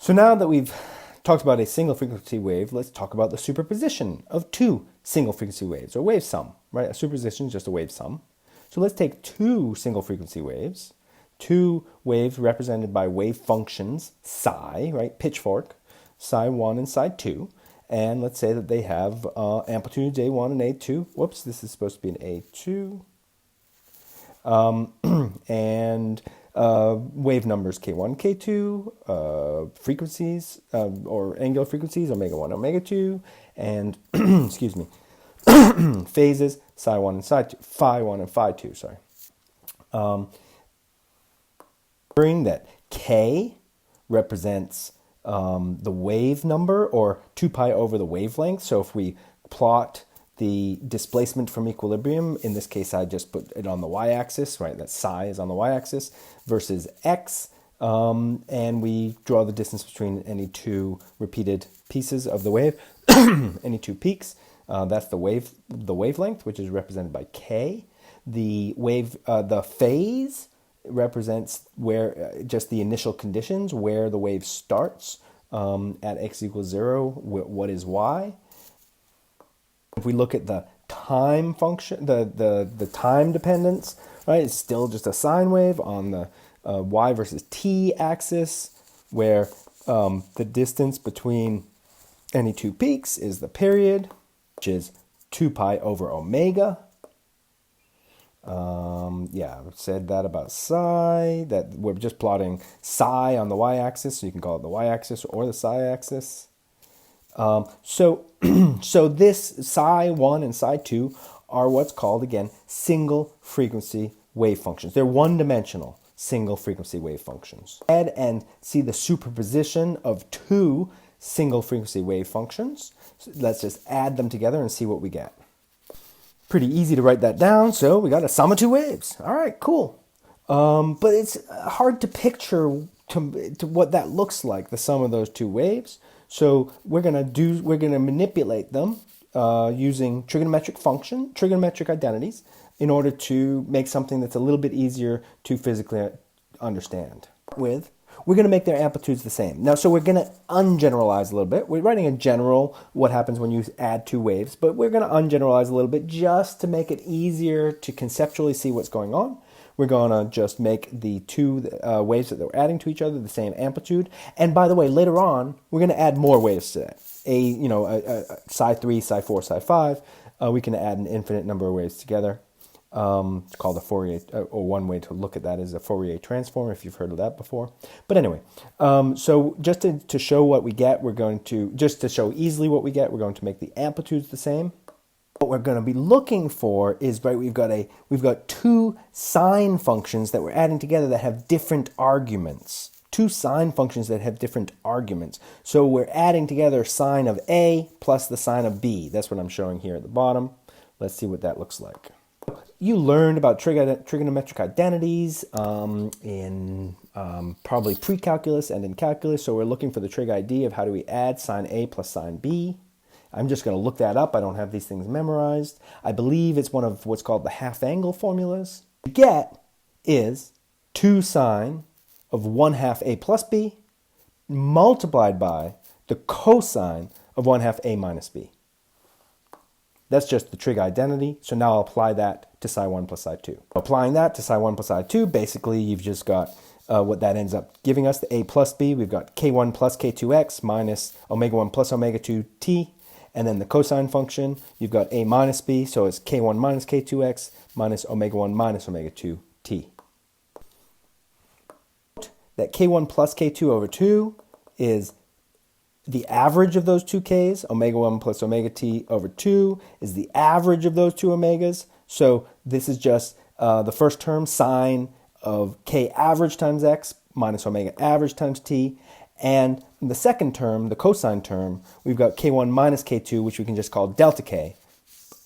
So now that we've talked about a single frequency wave, let's talk about the superposition of two single frequency waves, or wave sum, right? A superposition is just a wave sum. So let's take two single frequency waves, two waves represented by wave functions, psi, right? Pitchfork, psi 1 and psi 2. And let's say that they have amplitudes A1 and A2. Whoops, this is supposed to be an A2. And wave numbers K1, K2, frequencies or angular frequencies, omega 1, omega 2, and excuse me, phases, psi 1 and psi 2, phi 1 and phi 2, sorry. Remembering that K represents the wave number, or 2 pi over the wavelength. So if we plot the displacement from equilibrium, in this case I just put it on the y-axis, right? That psi is on the y-axis, versus x, and we draw the distance between any two repeated pieces of the wave, any two peaks. That's the wavelength, which is represented by k. The phase represents where just the initial conditions, where the wave starts at x equals 0. What is y? If we look at the time function, the time dependence, right, it's still just a sine wave on the y versus t axis, where the distance between any two peaks is the period, which is 2 pi over omega. Yeah, I've said that about psi, that we're just plotting psi on the y-axis, so you can call it the y-axis or the psi-axis. So this psi 1 and psi 2 are what's called, again, single frequency wave functions. They're one-dimensional single frequency wave functions. Add and see the superposition of two single frequency wave functions. So let's just add them together and see what we get. Pretty easy to write that down, so we got a sum of two waves. All right, cool. But it's hard to picture to what that looks like, the sum of those two waves. So we're gonna manipulate them using trigonometric identities, in order to make something that's a little bit easier to physically understand. We're going to make their amplitudes the same. Now, so we're going to ungeneralize a little bit. We're writing a general, what happens when you add two waves, but we're going to ungeneralize a little bit just to make it easier to conceptually see what's going on. We're going to just make the two waves that we're adding to each other the same amplitude. And by the way, later on, we're going to add more waves to that. Psi 3, psi 4, psi 5. We can add an infinite number of waves together. It's called a Fourier, or one way to look at that is a Fourier transform, if you've heard of that before. But anyway, so just to show what we get, just to show easily what we get, we're going to make the amplitudes the same. What we're going to be looking for is, right, we've got two sine functions that we're adding together that have different arguments. Two sine functions that have different arguments. So we're adding together sine of A plus the sine of B. That's what I'm showing here at the bottom. Let's see what that looks like. You learned about trigonometric identities in probably pre-calculus and in calculus. So we're looking for the trig ID of how do we add sine A plus sine B. I'm just going to look that up. I don't have these things memorized. I believe it's one of what's called the half-angle formulas. What you get is 2 sine of 1/2 A plus B multiplied by the cosine of 1/2 A minus B. That's just the trig identity. So now I'll apply that to psi 1 plus psi 2. Applying that to psi 1 plus psi 2, basically you've just got what that ends up giving us, the A plus B. We've got K1 plus K2x minus omega 1 plus omega 2t. And then the cosine function, you've got A minus B, so it's K1 minus K2x minus omega 1 minus omega 2t. That K1 plus K2 over 2 is the average of those two Ks. Omega 1 plus omega t over 2 is the average of those two omegas. So this is just the first term, sine of K average times x minus omega average times t. And in the second term, the cosine term, we've got K1 minus K2, which we can just call delta K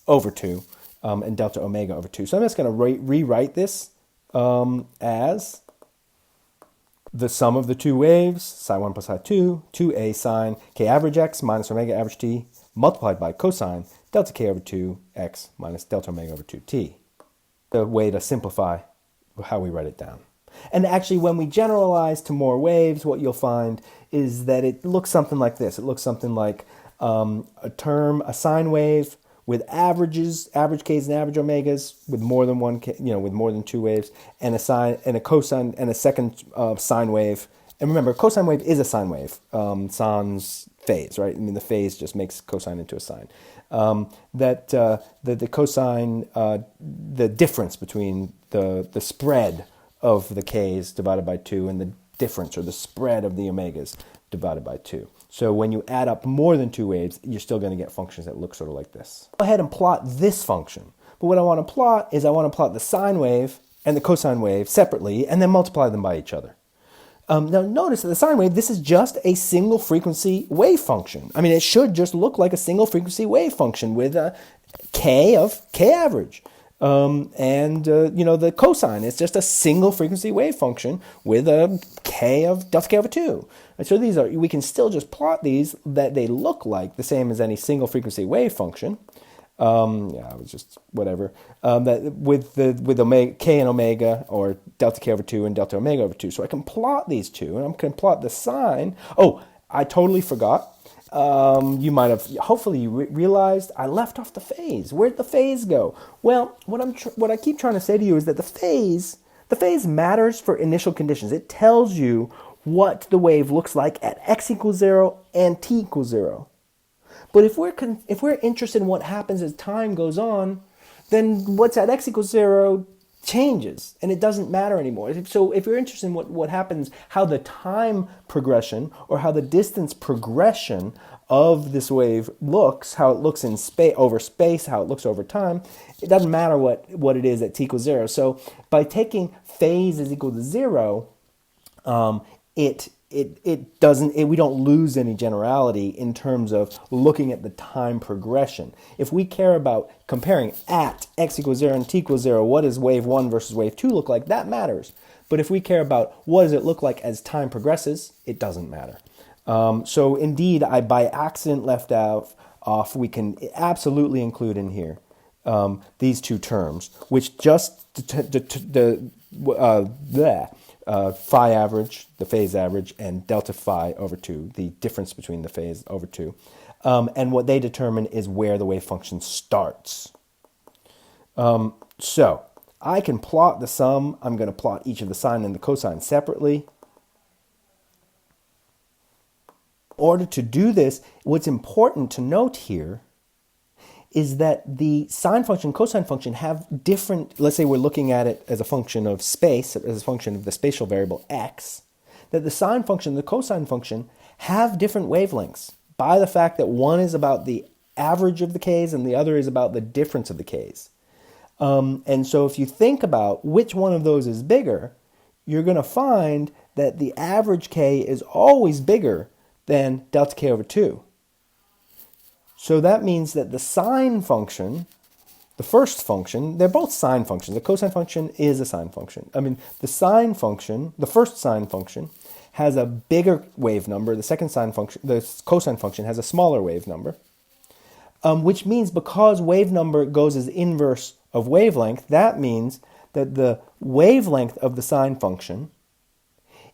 over 2, and delta omega over 2. So I'm just going to rewrite this as the sum of the two waves, psi 1 plus psi 2, 2a sine k average x minus omega average t, multiplied by cosine delta k over 2x minus delta omega over 2t. The way to simplify how we write it down. And actually, when we generalize to more waves, what you'll find is that it looks something like this. It looks something like a sine wave with averages, average k's and average omegas, with more than one, with more than two waves, and a sine and a cosine and a second sine wave. And remember, cosine wave is a sine wave, sans phase, right? I mean, the phase just makes cosine into a sine. The cosine, the difference between the spread of the k's divided by 2 and the difference or the spread of the omegas divided by 2. So when you add up more than two waves, you're still going to get functions that look sort of like this. Go ahead and plot this function. But what I want to plot is I want to plot the sine wave and the cosine wave separately and then multiply them by each other. Now notice that the sine wave, this is just a single frequency wave function. I mean, it should just look like a single frequency wave function with a k of k average. The cosine is just a single frequency wave function with a k of delta k over 2. And so we can still just plot these that they look like the same as any single frequency wave function. It was just whatever. That with omega, k and omega, or delta k over 2 and delta omega over 2. So I can plot these two, and I can plot the sine. Oh, I totally forgot. You might have, hopefully you realized I left off the phase. Where'd the phase go? Well, what I keep trying to say to you is that the phase matters for initial conditions. It tells you what the wave looks like at x equals 0 and t equals 0. But if we're interested in what happens as time goes on, then what's at x equals 0 changes, and it doesn't matter anymore. So if you're interested in what happens, how the time progression or how the distance progression of this wave looks, how it looks in space, how it looks over time, it doesn't matter what it is at t equals 0. So by taking phase is equal to 0, we don't lose any generality in terms of looking at the time progression. If we care about comparing at x equals 0 and t equals 0, what does wave 1 versus wave 2 look like? That matters. But if we care about what does it look like as time progresses, it doesn't matter. So indeed, I by accident left off, we can absolutely include in here these two terms, which just phi average, the phase average, and delta phi over 2, the difference between the phase over 2. And what they determine is where the wave function starts. So I can plot the sum. I'm going to plot each of the sine and the cosine separately. In order to do this, what's important to note here is that the sine function, cosine function have different, let's say we're looking at it as a function of space, as a function of the spatial variable x, that the sine function and the cosine function have different wavelengths by the fact that one is about the average of the k's and the other is about the difference of the k's. And so if you think about which one of those is bigger, you're going to find that the average k is always bigger than delta k over 2. So that means that the sine function, the first function, they're both sine functions. The cosine function is a sine function. I mean, the sine function, the first sine function, has a bigger wave number. The second sine function, the cosine function, has a smaller wave number. Which means because wave number goes as inverse of wavelength, that means that the wavelength of the sine function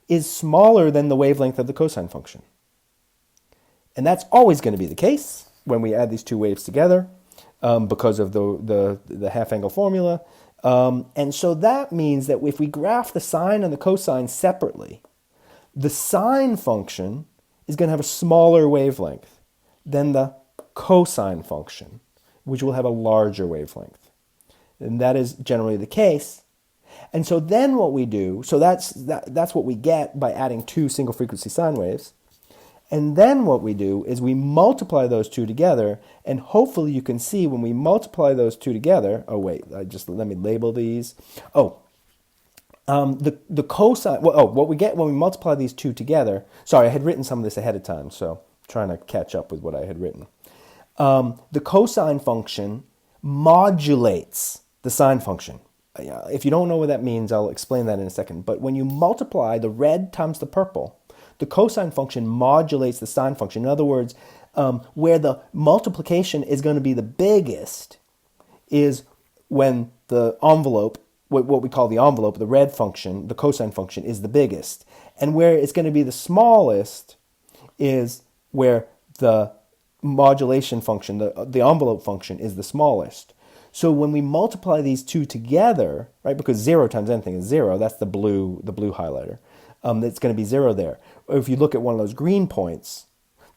is smaller than the wavelength of the cosine function. And that's always going to be the case when we add these two waves together, because of the half-angle formula. And so that means that if we graph the sine and the cosine separately, the sine function is going to have a smaller wavelength than the cosine function, which will have a larger wavelength. And that is generally the case. And so then what we do, so that's what we get by adding two single frequency sine waves. And then what we do is we multiply those two together, and hopefully you can see when we multiply those two together, let me label these. The cosine, what we get when we multiply these two together, sorry, I had written some of this ahead of time, so I'm trying to catch up with what I had written. The cosine function modulates the sine function. If you don't know what that means, I'll explain that in a second. But when you multiply the red times the purple, the cosine function modulates the sine function. In other words, where the multiplication is going to be the biggest is when the envelope what we call the envelope, the red function, the cosine function, is the biggest. And where it's going to be the smallest is where the modulation function, the envelope function, is the smallest. So when we multiply these two together, right, because 0 times anything is 0, that's the blue highlighter, it's going to be 0 there. Or if you look at one of those green points,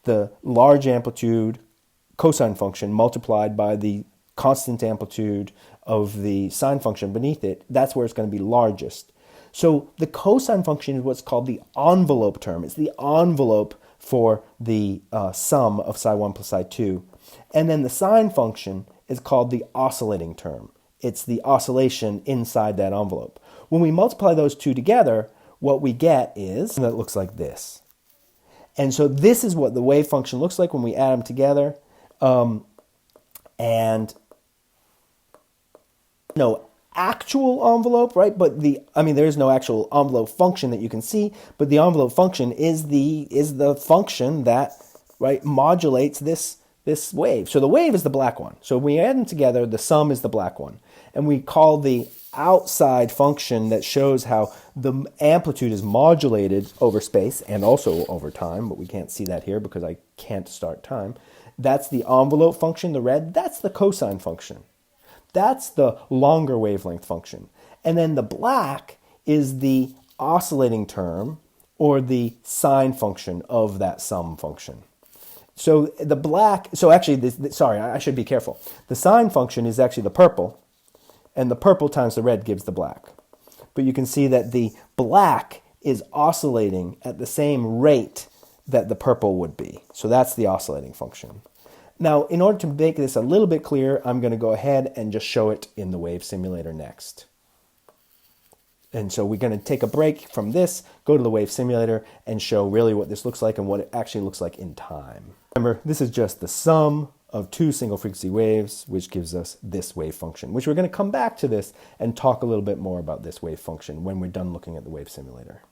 the large amplitude cosine function multiplied by the constant amplitude of the sine function beneath it, that's where it's going to be largest. So the cosine function is what's called the envelope term. It's the envelope for the sum of psi 1 plus psi 2. And then the sine function is called the oscillating term. It's the oscillation inside that envelope. When we multiply those two together, what we get is, that looks like this. And so this is what the wave function looks like when we add them together. And no actual envelope, right? But there is no actual envelope function that you can see, but the envelope function is the function that, right, modulates this wave. So the wave is the black one. So when we add them together, the sum is the black one. And we call the outside function that shows how the amplitude is modulated over space and also over time, but we can't see that here because I can't start time. That's the envelope function, the red. That's the cosine function. That's the longer wavelength function. And then the black is the oscillating term or the sine function of that sum function. So I should be careful. The sine function is actually the purple, and the purple times the red gives the black. But you can see that the black is oscillating at the same rate that the purple would be. So that's the oscillating function. Now, in order to make this a little bit clearer, I'm going to go ahead and just show it in the wave simulator next. And so we're going to take a break from this, go to the wave simulator, and show really what this looks like and what it actually looks like in time. Remember, this is just the sum of two single frequency waves, which gives us this wave function, which we're going to come back to this and talk a little bit more about this wave function when we're done looking at the wave simulator.